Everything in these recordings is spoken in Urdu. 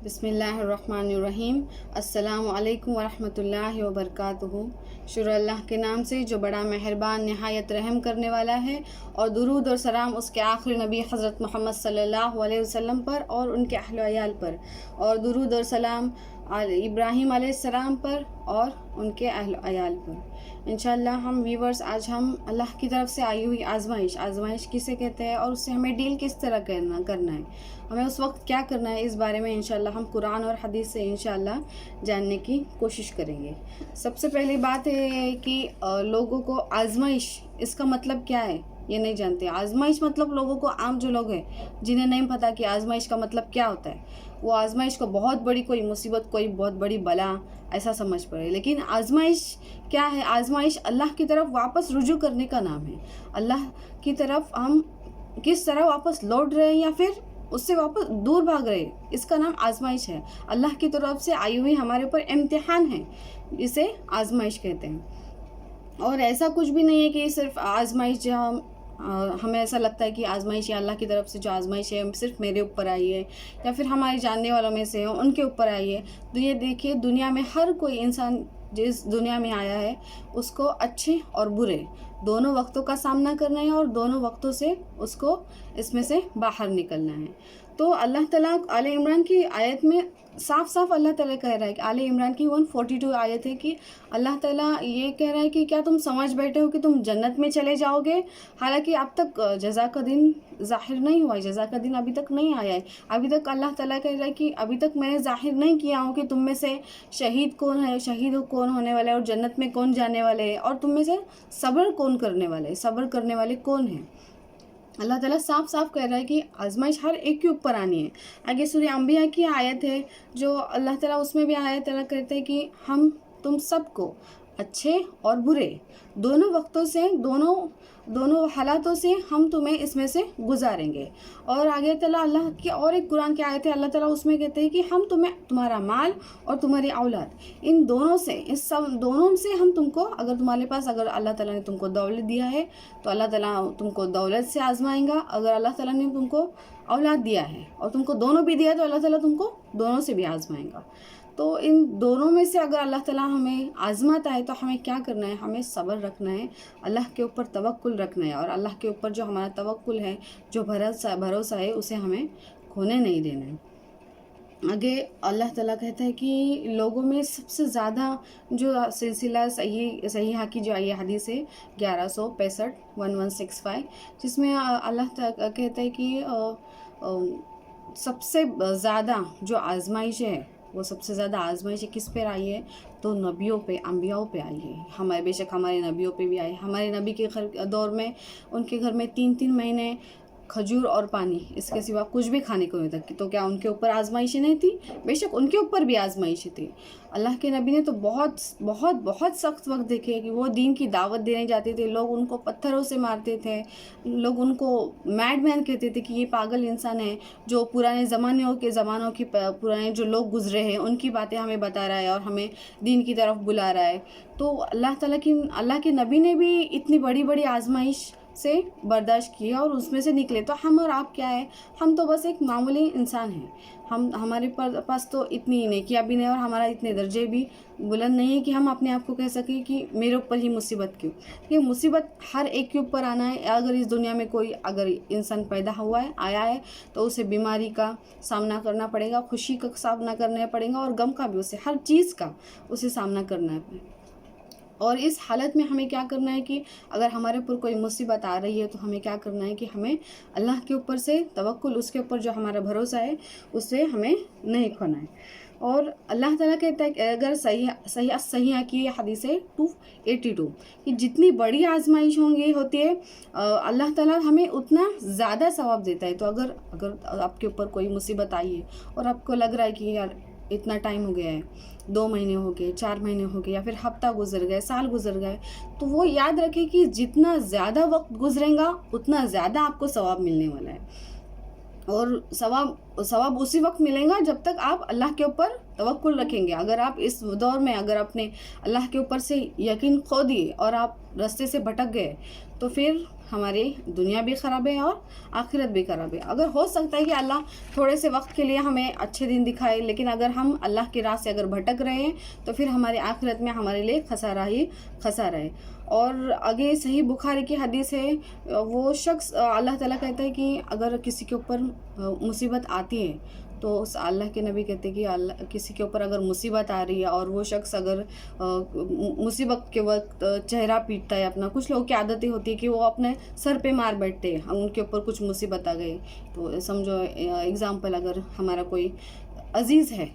بسم اللہ الرحمن الرحیم۔ السلام علیکم ورحمۃ اللہ وبرکاتہ۔ شروع اللہ کے نام سے جو بڑا مہربان نہایت رحم کرنے والا ہے، اور درود اور سلام اس کے آخری نبی حضرت محمد صلی اللہ علیہ وسلم پر اور ان کے اہل و عیال پر، اور درود اور سلام ابراہیم علیہ السلام پر اور ان کے اہل و عیال پر۔ انشاءاللہ ہم ویورز آج ہم اللہ کی طرف سے آئی ہوئی آزمائش کسے کہتے ہیں اور اس سے ہمیں ڈیل کس طرح کرنا ہے، ہمیں اس وقت کیا کرنا ہے، اس بارے میں انشاءاللہ ہم قرآن اور حدیث سے انشاءاللہ جاننے کی کوشش کریں گے۔ سب سے پہلی بات یہ ہے کہ لوگوں کو آزمائش اس کا مطلب کیا ہے یہ نہیں جانتے۔ آزمائش مطلب لوگوں کو، عام جو لوگ ہیں جنہیں نہیں پتہ کہ آزمائش کا مطلب کیا ہوتا ہے، وہ آزمائش کو بہت بڑی کوئی مصیبت، کوئی بہت بڑی بلا ایسا سمجھ پڑے۔ لیکن آزمائش کیا ہے؟ آزمائش اللہ کی طرف واپس رجوع کرنے کا نام ہے۔ اللہ کی طرف ہم کس طرح واپس لوٹ رہے ہیں یا پھر اس سے واپس دور بھاگ رہے، اس کا نام آزمائش ہے۔ اللہ کی طرف سے آئی ہوئی ہمارے اوپر امتحان ہے، اسے آزمائش کہتے ہیں۔ اور ایسا کچھ بھی نہیں ہے کہ صرف آزمائش جو ہمیں ایسا لگتا ہے کہ آزمائش یا اللہ کی طرف سے جو آزمائش ہے صرف میرے اوپر آئی ہے یا پھر ہمارے جاننے والوں میں سے ان کے اوپر آئی ہے۔ تو یہ دیکھیے، دنیا میں ہر کوئی انسان جس دنیا میں آیا ہے اس کو اچھے اور برے دونوں وقتوں کا سامنا کرنا ہے، اور دونوں وقتوں سے اس کو اس میں سے باہر نکلنا ہے۔ تو اللہ تعالیٰ آل عمران کی آیت میں صاف اللہ تعالیٰ کہہ رہا ہے کہ آل عمران کی 142 آیت ہے کہ اللہ تعالیٰ یہ کہہ رہا ہے کہ کیا تم سمجھ بیٹھے ہو کہ تم جنت میں چلے جاؤ گے، حالانکہ اب تک جزا کا دن ظاہر نہیں ہوا ہے، جزا کا دن ابھی تک نہیں آیا ہے۔ ابھی تک اللہ تعالیٰ کہہ رہا ہے کہ ابھی تک میں نے ظاہر نہیں کیا ہوں کہ تم میں سے شہید کون ہے، شہید کون ہونے والے، اور جنت میں کون جانے والے ہیں، اور تم میں سے صبر کون کرنے والے، صبر کرنے والے کون ہیں۔ اللہ تعالیٰ صاف کہہ رہا ہے کہ آزمائش ہر ایک کے اوپر آنی ہے۔ آگے سورہ انبیاء کی آیت ہے جو اللہ تعالیٰ اس میں بھی آیت تعالیٰ کہتے ہیں کہ ہم تم سب کو اچھے اور برے دونوں وقتوں سے، دونوں حالاتوں سے ہم تمہیں اس میں سے گزاریں گے۔ اور آگے تعالیٰ اللہ کی اور ایک قرآن کی آیت ہے، اللہ تعالیٰ اس میں کہتے ہیں کہ ہم تمہیں تمہارا مال اور تمہاری اولاد، ان دونوں سے، اس سب دونوں سے ہم تم کو، اگر تمہارے پاس، اگر اللہ تعالیٰ نے تم کو دولت دیا ہے تو اللہ تعالیٰ تم کو دولت سے آزمائیں گا، اگر اللہ تعالیٰ نے تم کو اولاد دیا ہے اور تم کو دونوں بھی دیا تو اللہ تعالیٰ تم کو دونوں سے بھی آزمائیں گا۔ تو ان دونوں میں سے اگر اللہ تعالیٰ ہمیں آزماتا ہے تو ہمیں کیا کرنا ہے؟ ہمیں صبر رکھنا ہے، اللہ کے اوپر توکل رکھنا ہے، اور اللہ کے اوپر جو ہمارا توکل ہے، جو بھروسہ ہے، اسے ہمیں کھونے نہیں دینا ہے۔ آگے اللہ تعالیٰ کہتا ہے کہ لوگوں میں سب سے زیادہ جو سلسلہ صحیحہ کی جو آئی حدیث ہے 1165 جس میں اللہ تعالیٰ کہتا ہے کہ سب سے زیادہ جو آزمائش ہے، وہ سب سے زیادہ آزمائش کس پر آئی ہے؟ تو نبیوں پہ، انبیاءوں پہ آئی ہے۔ بے شک ہمارے نبیوں پہ بھی آئی ہے۔ ہمارے نبی کے دور میں ان کے گھر میں 3 مہینے کھجور اور پانی، اس کے سوا کچھ بھی کھانے کو نہیں تھا۔ تو کیا ان کے اوپر آزمائشیں نہیں تھی؟ بے شک ان کے اوپر بھی آزمائشیں تھی۔ اللہ کے نبی نے تو بہت سخت وقت دیکھے کہ وہ دین کی دعوت دینے جاتے تھے، لوگ ان کو پتھروں سے مارتے تھے، لوگ ان کو میڈ مین کہتے تھے کہ یہ پاگل انسان ہے جو پرانے زمانوں کی پرانے جو لوگ گزرے ہیں ان کی باتیں ہمیں بتا رہا ہے اور ہمیں دین کی طرف بلا رہا ہے۔ تو اللہ کے نبی نے بھی اتنی بڑی آزمائش سے برداشت کیا اور اس میں سے نکلے۔ تو ہم اور آپ کیا ہے؟ ہم تو بس ایک معمولی انسان ہیں۔ ہمارے پاس تو اتنی نیکیاں بھی نہیں اور ہمارا اتنے درجے بھی بلند نہیں ہے کہ ہم اپنے آپ کو کہہ سکیں کہ میرے اوپر ہی مصیبت کیوں۔ یہ مصیبت ہر ایک کے اوپر آنا ہے۔ اگر اس دنیا میں اگر انسان پیدا ہوا ہے، آیا ہے، تو اسے بیماری کا سامنا کرنا پڑے گا، خوشی کا سامنا کرنا پڑے گا، اور غم کا بھی، اسے ہر چیز کا اسے سامنا کرنا ہے۔ اور اس حالت میں ہمیں کیا کرنا ہے کہ اگر ہمارے اوپر کوئی مصیبت آ رہی ہے تو ہمیں کیا کرنا ہے کہ ہمیں اللہ کے اوپر سے توکل، اس کے اوپر جو ہمارا بھروسہ ہے، اس سے ہمیں نہیں کھونا ہے۔ اور اللہ تعالیٰ کہتا ہے کہ اگر صحیح کی حدیث ہے 282 کہ جتنی بڑی آزمائش ہوتی ہے اللہ تعالیٰ ہمیں اتنا زیادہ ثواب دیتا ہے۔ تو اگر آپ کے اوپر کوئی مصیبت آئی ہے اور آپ کو لگ رہا ہے کہ یار اتنا ٹائم ہو گیا ہے، 2 مہینے ہو گئے، 4 مہینے ہو گئے، یا پھر ہفتہ گزر گئے، سال گزر گئے، تو وہ یاد رکھے کہ جتنا زیادہ وقت گزرے گا اتنا زیادہ آپ کو ثواب ملنے والا ہے۔ اور ثواب اسی وقت ملے گا جب تک آپ اللہ کے اوپر توکل رکھیں گے۔ اگر آپ اس دور میں اگر اپنے اللہ کے اوپر سے یقین کھو دیے اور آپ راستے سے بھٹک گئے تو پھر ہماری دنیا بھی خراب ہے اور آخرت بھی خراب ہے. اگر ہو سکتا ہے کہ اللہ تھوڑے سے وقت کے لیے ہمیں اچھے دن دکھائے، لیکن اگر ہم اللہ کی راہ سے اگر بھٹک رہے ہیں تو پھر ہماری آخرت میں ہمارے لیے خسارہ ہی خسارہ ہے. اور آگے صحیح بخاری کی حدیث ہے، وہ شخص اللہ تعالیٰ کہتا ہے کہ اگر کسی کے اوپر مصیبت آتی ہے تو اس اللہ کے نبی کہتے ہیں کہ اللہ کسی کے اوپر اگر مصیبت آ رہی ہے اور وہ شخص اگر مصیبت کے وقت چہرہ پیٹتا ہے اپنا، کچھ لوگوں کی عادتیں ہوتی ہے کہ وہ اپنے سر پہ مار بیٹھتے ہیں ان کے اوپر کچھ مصیبت آ گئی. تو سمجھو اگزامپل، اگر ہمارا کوئی عزیز ہے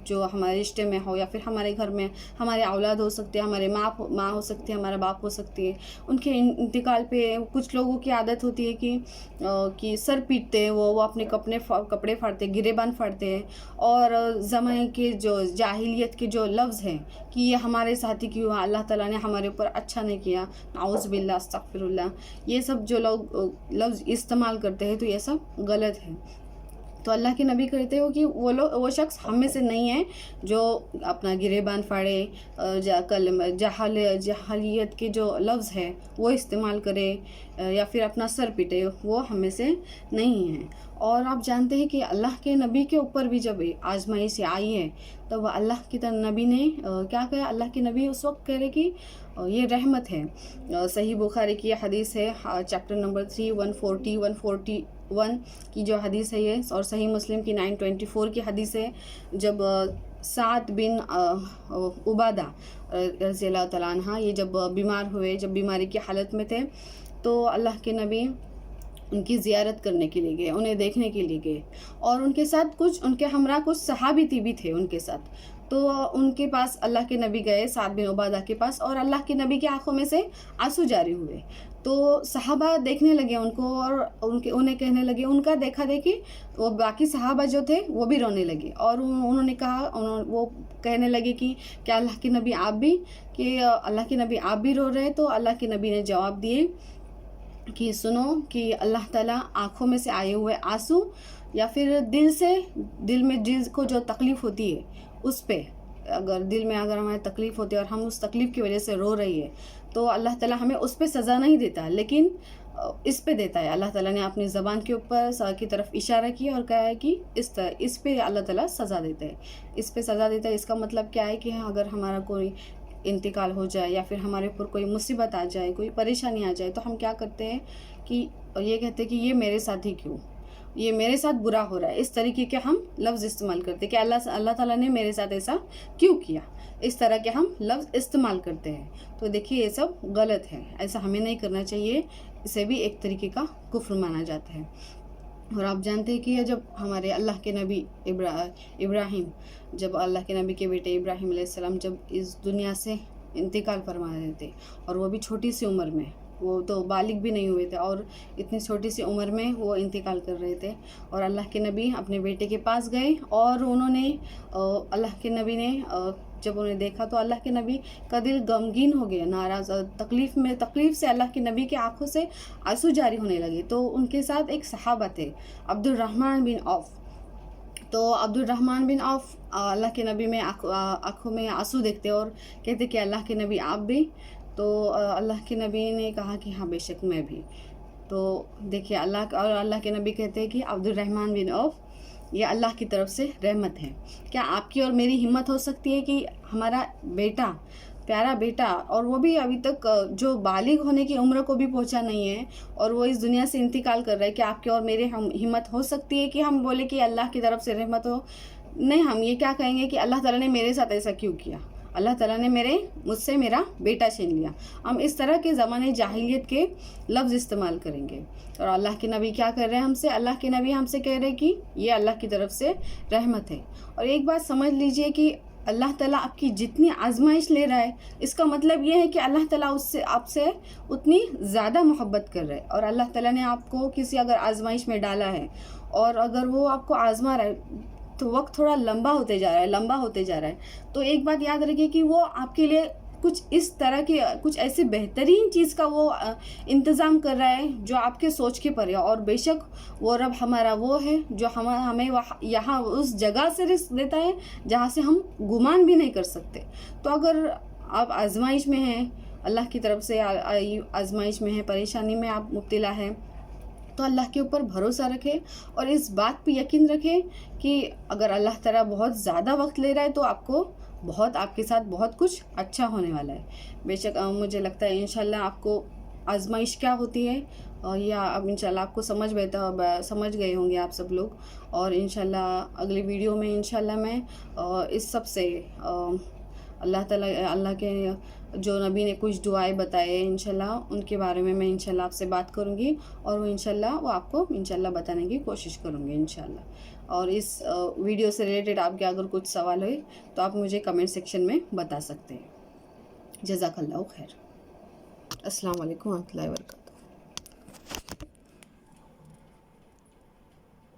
جو ہمارے رشتے میں ہو یا پھر ہمارے گھر میں ہمارے اولاد ہو سکتے ہیں، ہمارے ماں ہو سکتی ہے، ہمارا باپ ہو سکتی ہے، ان کے انتقال پہ کچھ لوگوں کی عادت ہوتی ہے کہ سر پیٹتے ہیں، وہ اپنے کپڑے پھاڑتے ہیں، گریبان پھاڑتے ہیں، اور زمانے کے جو جاہلیت کے جو لفظ ہیں کہ یہ ہمارے ساتھی کیوں ہوا، اللہ تعالیٰ نے ہمارے اوپر اچھا نہیں کیا، نعوذ باللہ استغفر اللہ، یہ سب جو لوگ لفظ استعمال کرتے ہیں تو یہ سب غلط ہے. تو اللہ کے نبی کہتے ہو کہ وہ شخص ہم میں سے نہیں ہے جو اپنا گریبان پھاڑے، جہالیت کے جو لفظ ہے وہ استعمال کرے یا پھر اپنا سر پیٹے، وہ ہم میں سے نہیں ہیں. اور آپ جانتے ہیں کہ اللہ کے نبی کے اوپر بھی جب آزمائش آئی ہے تب اللہ کے نبی نے کیا کہا؟ اللہ کے نبی اس وقت کہہ رہے کہ یہ رحمت ہے. صحیح بخاری کی یہ حدیث ہے، چیپٹر نمبر 3 141 کی جو حدیث ہے یہ، اور صحیح مسلم کی 924 کی حدیث ہے. جب سعد بن عبادہ رضی اللہ تعالیٰ عنہ یہ جب بیمار ہوئے، جب بیماری کی حالت میں تھے، تو اللہ کے نبی ان کی زیارت کرنے کے لیے گئے، انہیں دیکھنے کے لیے گئے، اور ان کے ساتھ ان کے ہمراہ کچھ صحابی بھی تھے ان کے ساتھ. تو ان کے پاس اللہ کے نبی گئے، سعد بن عبادہ کے پاس، اور اللہ کے نبی کی آنکھوں میں سے آنسو جاری ہوئے. تو صحابہ دیکھنے لگے ان کو اور انہیں کہنے لگے، ان کا دیکھا دیکھی وہ باقی صحابہ جو تھے وہ بھی رونے لگے، اور انہوں نے کہا، وہ کہنے لگے کہ کیا اللہ کے نبی آپ بھی رو رہے؟ تو اللہ کے نبی نے جواب دیے کہ سنو کہ اللہ تعالیٰ آنکھوں میں سے آئے ہوئے آنسو یا پھر دل میں کو جو تکلیف ہوتی ہے اس پہ، اگر دل میں اگر ہمیں تکلیف ہوتی ہے اور ہم اس تکلیف کی وجہ سے رو رہی ہے تو اللہ تعالیٰ ہمیں اس پہ سزا نہیں دیتا، لیکن اس پہ دیتا ہے. اللہ تعالیٰ نے اپنی زبان کے اوپر کی طرف اشارہ کیا اور کہا ہے کہ اس پہ اللہ تعالیٰ سزا دیتا ہے، اس پہ سزا دیتا ہے. اس کا مطلب کیا ہے کہ اگر ہمارا کوئی انتقال ہو جائے یا پھر ہمارے اوپر کوئی مصیبت آ جائے، کوئی پریشانی آ جائے، تو ہم کیا کرتے ہیں کہ یہ کہتے ہیں کہ یہ میرے ساتھ ہی کیوں، یہ میرے ساتھ برا ہو رہا ہے. اس طریقے کے ہم لفظ استعمال کرتے ہیں کہ اللہ تعالیٰ نے میرے ساتھ ایسا کیوں کیا، اس طرح کے ہم لفظ استعمال کرتے ہیں. تو دیکھیے یہ سب غلط ہے، ایسا ہمیں نہیں کرنا چاہیے، اسے بھی ایک طریقے کا کفر مانا جاتا ہے. اور آپ جانتے ہیں کہ جب ہمارے اللہ کے نبی ابراہیم، جب اللہ کے نبی کے بیٹے ابراہیم علیہ السلام جب اس دنیا سے انتقال فرما رہے تھے، اور وہ بھی چھوٹی سی عمر میں، وہ تو بالغ بھی نہیں ہوئے تھے، اور اتنی چھوٹی سی عمر میں وہ انتقال کر رہے تھے، اور اللہ کے نبی اپنے بیٹے کے پاس گئے، اور انہوں نے اللہ کے نبی نے جب انہیں دیکھا تو اللہ کے نبی کا دل غمگین ہو گیا، ناراض، تکلیف سے اللہ کے نبی کی آنکھوں سے آنسو جاری ہونے لگے. تو ان کے ساتھ ایک صحابہ تھے، عبد الرحمن بن عوف. تو عبد الرحمن بن عوف اللہ کے نبی میں آنکھوں میں آنسو دیکھتے اور کہتے کہ اللہ کے نبی آپ بھی؟ تو اللہ کے نبی نے کہا کہ ہاں بے شک میں بھی. تو دیکھیے اللہ کے نبی کہتے ہیں کہ عبد الرحمن بن عوف، یہ اللہ کی طرف سے رحمت ہے. کیا آپ کی اور میری ہمت ہو سکتی ہے کہ ہمارا بیٹا، پیارا بیٹا، اور وہ بھی ابھی تک جو بالغ ہونے کی عمر کو بھی پہنچا نہیں ہے، اور وہ اس دنیا سے انتقال کر رہا ہے، کہ آپ کی اور میرے ہمت ہو سکتی ہے کہ ہم بولے کہ اللہ کی طرف سے رحمت ہو؟ نہیں، ہم یہ کیا کہیں گے کہ اللہ تعالیٰ نے میرے ساتھ ایسا کیوں کیا، اللہ تعالیٰ نے مجھ سے میرا بیٹا چھین لیا. ہم اس طرح کے زمانے جاہلیت کے لفظ استعمال کریں گے. اور اللہ کے نبی کیا کر رہے ہیں ہم سے؟ اللہ کے نبی ہم سے کہہ رہے کہ یہ اللہ کی طرف سے رحمت ہے. اور ایک بات سمجھ لیجئے کہ اللہ تعالیٰ آپ کی جتنی آزمائش لے رہا ہے، اس کا مطلب یہ ہے کہ اللہ تعالیٰ آپ سے اتنی زیادہ محبت کر رہا ہے. اور اللہ تعالیٰ نے آپ کو کسی اگر آزمائش میں ڈالا ہے، اور اگر وہ آپ کو آزما رہا ہے تو وقت تھوڑا لمبا ہوتے جا رہا ہے، تو ایک بات یاد رکھیے کہ وہ آپ کے لیے کچھ اس طرح کی کچھ ایسی بہترین چیز کا وہ انتظام کر رہا ہے جو آپ کے سوچ کے پرے. اور بے شک وہ رب ہمارا وہ ہے جو ہمیں یہاں اس جگہ سے رزق دیتا ہے جہاں سے ہم گمان بھی نہیں کر سکتے. تو اگر آپ آزمائش میں ہیں اللہ کی طرف سے آزمائش میں ہے، پریشانی میں آپ مبتلا ہیں، تو اللہ کے اوپر بھروسہ رکھیں اور اس بات پہ یقین رکھیں کہ اگر اللہ تعالیٰ بہت زیادہ وقت لے رہا ہے تو آپ کے ساتھ بہت کچھ اچھا ہونے والا ہے۔ بے شک مجھے لگتا ہے انشاءاللہ آپ کو آزمائش کیا ہوتی ہے یا اب انشاءاللہ آپ کو سمجھ گئے ہوں گے آپ سب لوگ، اور انشاءاللہ اگلی ویڈیو میں انشاءاللہ میں اس سب سے اللہ تعالیٰ اللہ کے جو نبی نے کچھ دعائیں بتائے انشاءاللہ ان کے بارے میں انشاءاللہ آپ سے بات کروں گی، اور وہ انشاءاللہ وہ آپ کو انشاءاللہ بتانے کی کوشش کروں گی انشاءاللہ۔ اور اس ویڈیو سے ریلیٹڈ آپ کے اگر کچھ سوال ہوئے تو آپ مجھے کمنٹ سیکشن میں بتا سکتے ہیں۔ جزاک اللہ خیر۔ السلام علیکم ورحمۃ اللہ وبرکاتہ۔